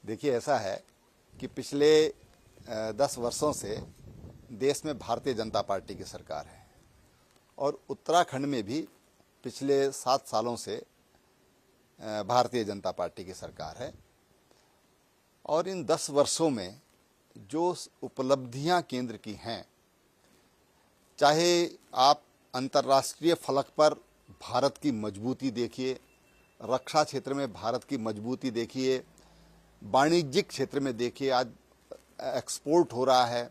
देखिए, ऐसा है कि पिछले 10 वर्षों से देश में भारतीय जनता पार्टी की सरकार है और उत्तराखंड में भी पिछले 7 सालों से भारतीय जनता पार्टी की सरकार है। और इन 10 वर्षों में जो उपलब्धियां केंद्र की हैं, चाहे आप अंतर्राष्ट्रीय फलक पर भारत की मजबूती देखिए, रक्षा क्षेत्र में भारत की मजबूती देखिए, वाणिज्यिक क्षेत्र में देखिए, आज एक्सपोर्ट हो रहा है।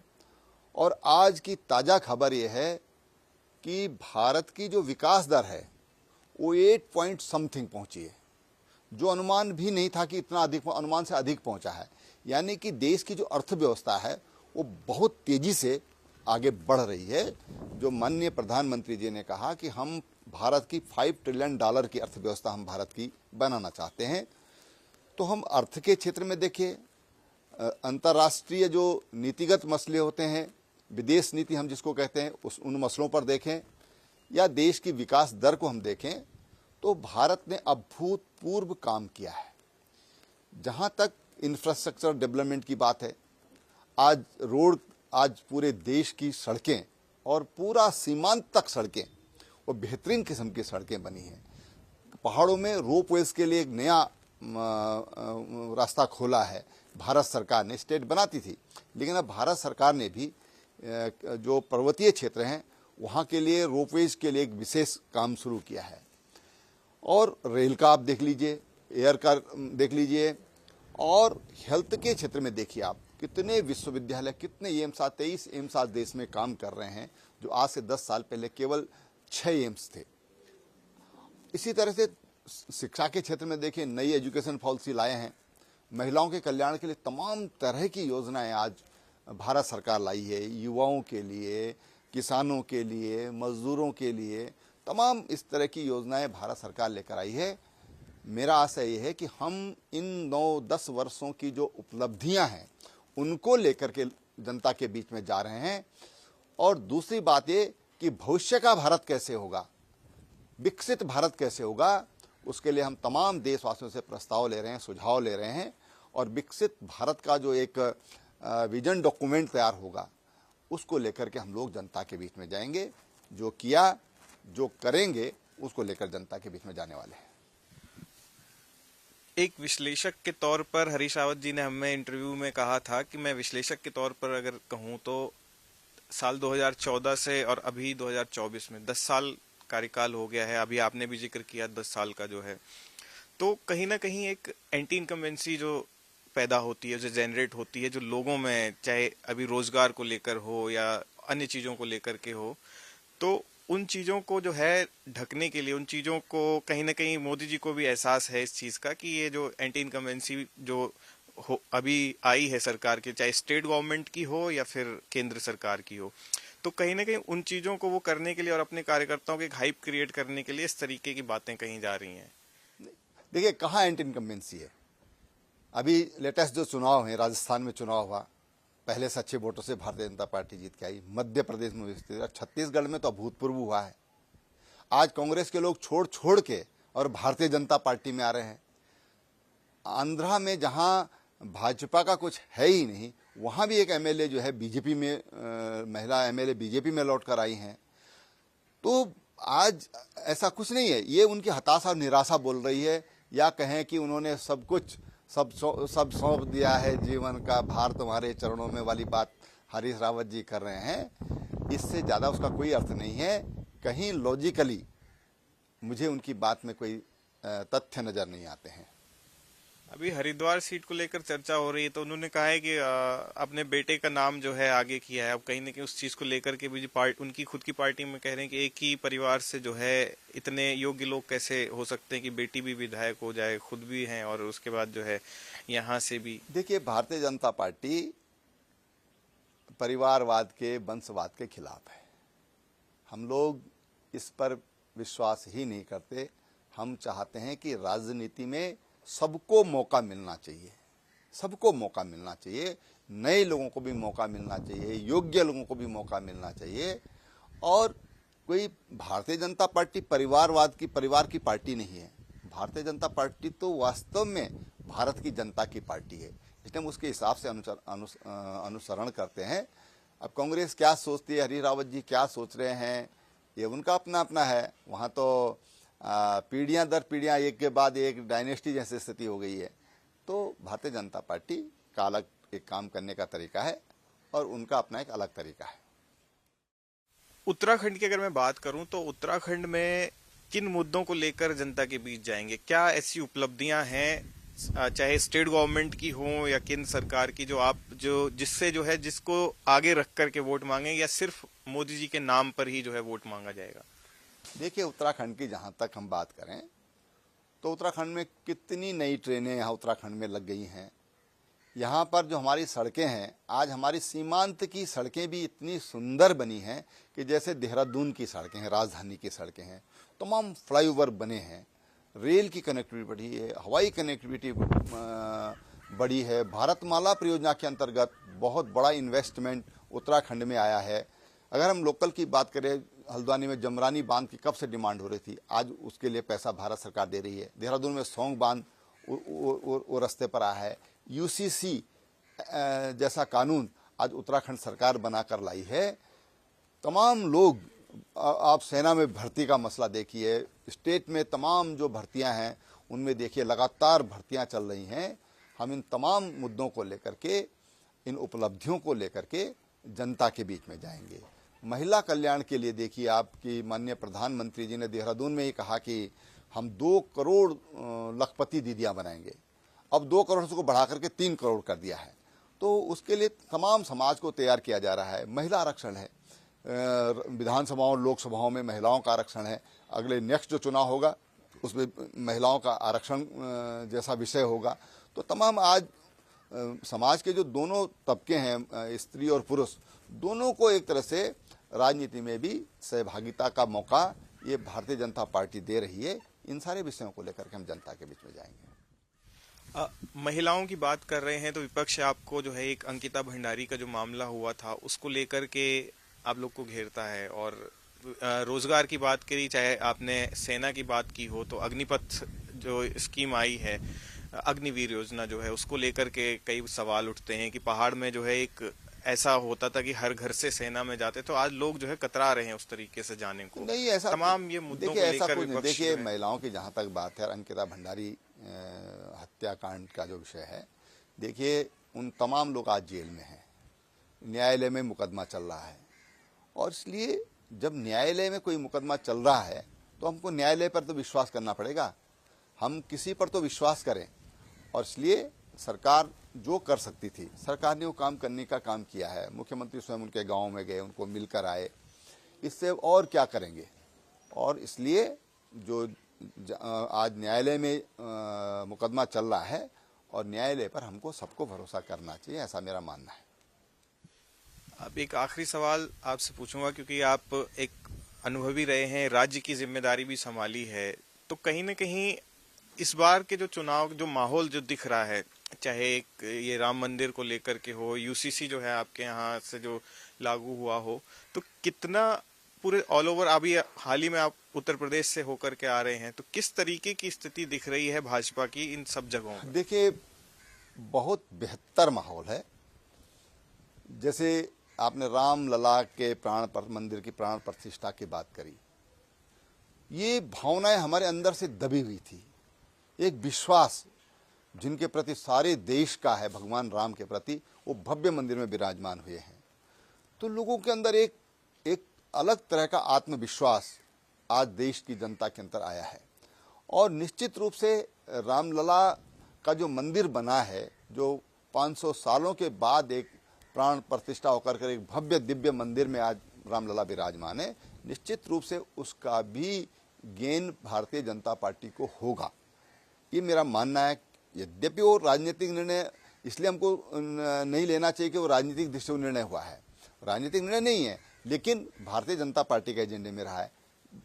और आज की ताज़ा खबर यह है कि भारत की जो विकास दर है वो 8 पॉइंट समथिंग पहुंची है, जो अनुमान भी नहीं था कि इतना अधिक, अनुमान से अधिक पहुंचा है। यानी कि देश की जो अर्थव्यवस्था है वो बहुत तेजी से आगे बढ़ रही है। जो माननीय प्रधानमंत्री जी ने कहा कि हम भारत की $5 ट्रिलियन की अर्थव्यवस्था हम भारत की बनाना चाहते हैं, तो हम अर्थ के क्षेत्र में देखिए, अंतर्राष्ट्रीय जो नीतिगत मसले होते हैं, विदेश नीति हम जिसको कहते हैं, उन मसलों पर देखें, या देश की विकास दर को हम देखें, तो भारत ने अभूतपूर्व काम किया है। जहां तक इंफ्रास्ट्रक्चर डेवलपमेंट की बात है, आज पूरे देश की सड़कें और पूरा सीमांत तक सड़कें वो बेहतरीन किस्म की सड़कें बनी हैं। पहाड़ों में रोपवेज के लिए एक नया रास्ता खोला है भारत सरकार ने। स्टेट बनाती थी, लेकिन अब भारत सरकार ने भी जो पर्वतीय क्षेत्र हैं वहाँ के लिए रोपवेज के लिए एक विशेष काम शुरू किया है। और रेल का आप देख लीजिए, एयर का देख लीजिए, और हेल्थ के क्षेत्र में देखिए आप कितने विश्वविद्यालय, कितने एम्स, 23 एम्स आज देश में काम कर रहे हैं, जो आज से 10 साल पहले केवल 6 एम्स थे। इसी तरह से शिक्षा के क्षेत्र में देखिए, नई एजुकेशन पॉलिसी लाए हैं, महिलाओं के कल्याण के लिए तमाम तरह की योजनाएं आज भारत सरकार लाई है। युवाओं के लिए, किसानों के लिए, मजदूरों के लिए तमाम इस तरह की योजनाएं भारत सरकार लेकर आई है। मेरा आशा ये है कि हम इन 9-10 वर्षों की जो उपलब्धियां हैं उनको लेकर के जनता के बीच में जा रहे हैं। और दूसरी बात ये कि भविष्य का भारत कैसे होगा, विकसित भारत कैसे होगा, उसके लिए हम तमाम देशवासियों से प्रस्ताव ले रहे हैं, सुझाव ले रहे हैं। और विकसित भारत का जो एक विजन डॉक्यूमेंट तैयार होगा, उसको लेकर के हम लोग जनता के बीच में जाएंगे। जो किया, जो करेंगे, उसको लेकर जनता के बीच में जाने वाले हैं। एक विश्लेषक के तौर पर हरीश रावत जी ने हमें इंटरव्यू में कहा था कि मैं विश्लेषक के तौर पर अगर कहूं तो साल 2014 से और अभी 2024 में 10 साल कार्यकाल हो गया है। अभी आपने भी जिक्र किया 10 साल का जो है, तो कहीं ना कहीं एक एंटी इनकम्बेंसी जो पैदा होती है, जो जनरेट होती है, जो लोगों में, चाहे अभी रोजगार को लेकर हो या अन्य चीजों को लेकर के हो, तो उन चीजों को जो है ढकने के लिए, उन चीजों को कहीं ना कहीं मोदी जी को भी एहसास है इस चीज का कि ये जो एंटी इनकम्बेंसी जो अभी आई है सरकार के, चाहे स्टेट गवर्नमेंट की हो या फिर केंद्र सरकार की हो, तो कहीं ना कहीं उन चीजों को वो करने के लिए और अपने कार्यकर्ताओं के हाइप क्रिएट करने के लिए इस तरीके की बातें कही जा रही हैं। देखिए, कहाँ एंटी इनकम्बेंसी है। अभी लेटेस्ट जो चुनाव है, राजस्थान में चुनाव हुआ, पहले से अच्छे वोटों से भारतीय जनता पार्टी जीत के आई। मध्य प्रदेश में विस्तीर्ण, छत्तीसगढ़ में तो अभूतपूर्व हुआ है। आज कांग्रेस के लोग छोड़ के और भारतीय जनता पार्टी में आ रहे हैं। आंध्रा में जहां भाजपा का कुछ है ही नहीं, वहां भी एक एमएलए जो है बीजेपी में, महिला एमएलए बीजेपी में लौट कर आई हैं। तो आज ऐसा कुछ नहीं है, ये उनकी हताशा और निराशा बोल रही है, या कहें कि उन्होंने सब कुछ सब सौंप दिया है, जीवन का भार तुम्हारे चरणों में वाली बात हरीश रावत जी कर रहे हैं। इससे ज़्यादा उसका कोई अर्थ नहीं है। कहीं लॉजिकली मुझे उनकी बात में कोई तथ्य नज़र नहीं आते हैं। अभी हरिद्वार सीट को लेकर चर्चा हो रही है, तो उन्होंने कहा है कि अपने बेटे का नाम जो है आगे किया है। अब कहीं ना कहीं उस चीज को लेकर के भी उनकी खुद की पार्टी में कह रहे हैं कि एक ही परिवार से जो है इतने योग्य लोग कैसे हो सकते हैं कि बेटी भी विधायक हो जाए, खुद भी हैं और उसके बाद जो है यहाँ से भी। देखिए, भारतीय जनता पार्टी परिवारवाद के, वंशवाद के खिलाफ है। हम लोग इस पर विश्वास ही नहीं करते। हम चाहते हैं कि राजनीति में सबको मौका मिलना चाहिए, सबको मौका मिलना चाहिए, नए लोगों को भी मौका मिलना चाहिए, योग्य लोगों को भी मौका मिलना चाहिए। और कोई भारतीय जनता पार्टी परिवार की पार्टी नहीं है। भारतीय जनता पार्टी तो वास्तव में भारत की जनता की पार्टी है, इसलिए हम उसके हिसाब से अनुसरण करते हैं। अब कांग्रेस क्या सोचती है, हरीश रावत जी क्या सोच रहे हैं, ये उनका अपना अपना है। वहाँ तो पीढ़ियाँ दर पीढ़ियाँ एक के बाद एक डायनेस्टी जैसी स्थिति हो गई है। तो भारतीय जनता पार्टी का अलग एक काम करने का तरीका है और उनका अपना एक अलग तरीका है। उत्तराखंड की अगर मैं बात करूं तो उत्तराखंड में किन मुद्दों को लेकर जनता के बीच जाएंगे? क्या ऐसी उपलब्धियां हैं, चाहे स्टेट गवर्नमेंट की हो या केंद्र सरकार की, जो जिससे जो है जिसको आगे रख करके वोट मांगे, या सिर्फ मोदी जी के नाम पर ही जो है वोट मांगा जाएगा? देखिए, उत्तराखंड की जहाँ तक हम बात करें तो उत्तराखंड में कितनी नई ट्रेनें यहाँ उत्तराखंड में लग गई हैं। यहाँ पर जो हमारी सड़कें हैं, आज हमारी सीमांत की सड़कें भी इतनी सुंदर बनी हैं कि जैसे देहरादून की सड़कें हैं, राजधानी की सड़कें हैं। तमाम फ्लाईओवर बने हैं, रेल की कनेक्टिविटी बढ़ी है, हवाई कनेक्टिविटी बढ़ी है। भारतमाला परियोजना के अंतर्गत बहुत बड़ा इन्वेस्टमेंट उत्तराखंड में आया है। अगर हम लोकल की बात करें, हल्द्वानी में जमरानी बांध की कब से डिमांड हो रही थी, आज उसके लिए पैसा भारत सरकार दे रही है। देहरादून में सौंग बांध वो रास्ते पर आया है। यूसीसी जैसा कानून आज उत्तराखंड सरकार बनाकर लाई है। तमाम लोग, आप सेना में भर्ती का मसला देखिए, स्टेट में तमाम जो भर्तियां हैं उनमें देखिए लगातार भर्तियां चल रही हैं। हम इन तमाम मुद्दों को लेकर के, इन उपलब्धियों को लेकर के जनता के बीच में जाएंगे। महिला कल्याण के लिए देखिए, आपकी माननीय प्रधानमंत्री जी ने देहरादून में ही कहा कि हम 2 करोड़ लखपति दीदियां बनाएंगे। अब 2 करोड़ को बढ़ा करके 3 करोड़ कर दिया है। तो उसके लिए तमाम समाज को तैयार किया जा रहा है। महिला आरक्षण है, विधानसभाओं लोकसभाओं में महिलाओं का आरक्षण है। अगले नेक्स्ट जो चुनाव होगा उसमें महिलाओं का आरक्षण जैसा विषय होगा। तो तमाम आज समाज के जो दोनों तबके हैं, स्त्री और पुरुष, दोनों को एक तरह से राजनीति में भी सहभागिता का मौका ये भारतीय जनता पार्टी दे रही है। इन सारे विषयों को लेकर के हम जनता के बीच में जाएंगे। महिलाओं की बात कर रहे हैं तो विपक्ष आपको जो है एक अंकिता भंडारी का जो मामला हुआ था उसको लेकर के आप लोग को घेरता है, और रोजगार की बात करी, चाहे आपने सेना की बात की हो तो अग्निपथ जो स्कीम आई है, अग्निवीर योजना जो है, उसको लेकर के कई सवाल उठते हैं कि पहाड़ में जो है एक ऐसा होता था कि हर घर से सेना में जाते, तो आज लोग जो है कतरा रहे हैं उस तरीके से जाने को। नहीं, ऐसा तमाम ये मुद्दों को लेकर विपक्ष देखिए, महिलाओं की जहां तक बात है, अंकिता भंडारी हत्याकांड का जो विषय है, देखिए उन तमाम लोग आज जेल में हैं, न्यायालय में मुकदमा चल रहा है। और इसलिए जब न्यायालय में कोई मुकदमा चल रहा है तो हमको न्यायालय पर तो विश्वास करना पड़ेगा। हम किसी पर तो विश्वास करें, और इसलिए सरकार जो कर सकती थी, सरकार ने वो काम करने का काम किया है। मुख्यमंत्री स्वयं उनके गांव में गए, उनको मिलकर आए। इससे और क्या करेंगे? और इसलिए जो आज न्यायालय में मुकदमा चल रहा है, और न्यायालय पर हमको सबको भरोसा करना चाहिए, ऐसा मेरा मानना है। अब एक आखिरी सवाल आपसे पूछूंगा, क्योंकि आप एक अनुभवी रहे हैं, राज्य की जिम्मेदारी भी संभाली है, तो कहीं ना कहीं इस बार के जो चुनाव जो माहौल जो दिख रहा है, चाहे एक ये राम मंदिर को लेकर के हो, यूसीसी जो है आपके यहाँ से जो लागू हुआ हो, तो कितना पूरे ऑल ओवर, अभी हाल ही में आप उत्तर प्रदेश से होकर के आ रहे हैं, तो किस तरीके की स्थिति दिख रही है भाजपा की इन सब जगहों पर? देखिए, बहुत बेहतर माहौल है। जैसे आपने राम लला के मंदिर की प्राण प्रतिष्ठा की बात करी, ये भावनाएं हमारे अंदर से दबी हुई थी। एक विश्वास जिनके प्रति सारे देश का है, भगवान राम के प्रति, वो भव्य मंदिर में विराजमान हुए हैं। तो लोगों के अंदर एक अलग तरह का आत्मविश्वास आज देश की जनता के अंदर आया है। और निश्चित रूप से रामलला का जो मंदिर बना है, जो 500 सालों के बाद एक प्राण प्रतिष्ठा होकर के एक भव्य दिव्य मंदिर में आज रामलला विराजमान है, निश्चित रूप से उसका भी गेन भारतीय जनता पार्टी को होगा, ये मेरा मानना है। यद्यपि वो राजनीतिक निर्णय इसलिए हमको नहीं लेना चाहिए कि वो राजनीतिक दृष्टि से निर्णय हुआ है, राजनीतिक निर्णय नहीं है, लेकिन भारतीय जनता पार्टी के एजेंडे में रहा है।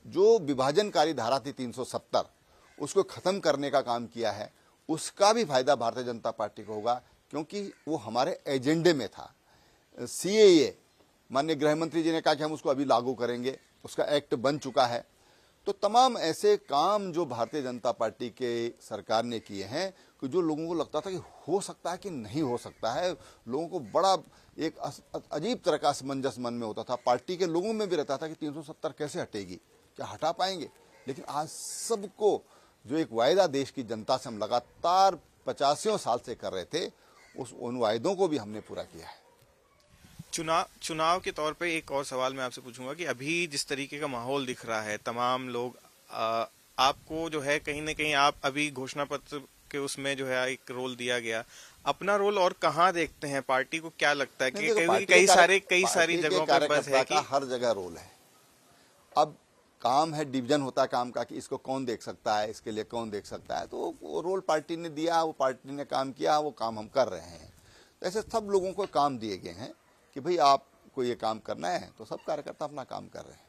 जो विभाजनकारी धारा थी 370, उसको खत्म करने का काम किया है, उसका भी फायदा भारतीय जनता पार्टी को होगा, क्योंकि वो हमारे एजेंडे में था। सीएए, माननीय गृह मंत्री जी ने कहा कि हम उसको अभी लागू करेंगे, उसका एक्ट बन चुका है। तो तमाम ऐसे काम जो भारतीय जनता पार्टी के सरकार ने किए हैं कि जो लोगों को लगता था कि हो सकता है कि नहीं हो सकता है, लोगों को बड़ा एक अजीब तरह का असमंजस मन में होता था, पार्टी के लोगों में भी रहता था कि 370 कैसे हटेगी, क्या हटा पाएंगे। लेकिन आज सबको जो एक वायदा देश की जनता से हम लगातार 85 साल से कर रहे थे, उन वायदों को भी हमने पूरा किया है। चुनाव के तौर पे एक और सवाल मैं आपसे पूछूंगा कि अभी जिस तरीके का माहौल दिख रहा है, तमाम लोग आपको जो है कहीं ना कहीं आप अभी घोषणा पत्र के उसमें जो है एक रोल दिया गया, अपना रोल और कहाँ देखते हैं? पार्टी को क्या लगता है कि कई सारी जगहों पर बस है कि हर जगह रोल है। अब काम है, डिवीजन होता है काम का कि इसको कौन देख सकता है, इसके लिए कौन देख सकता है, तो वो रोल पार्टी ने दिया, वो पार्टी ने काम किया, वो काम हम कर रहे हैं। तो ऐसे सब लोगों को काम दिए गए हैं कि भाई आपको ये काम करना है, तो सब कार्यकर्ता अपना काम कर रहे हैं।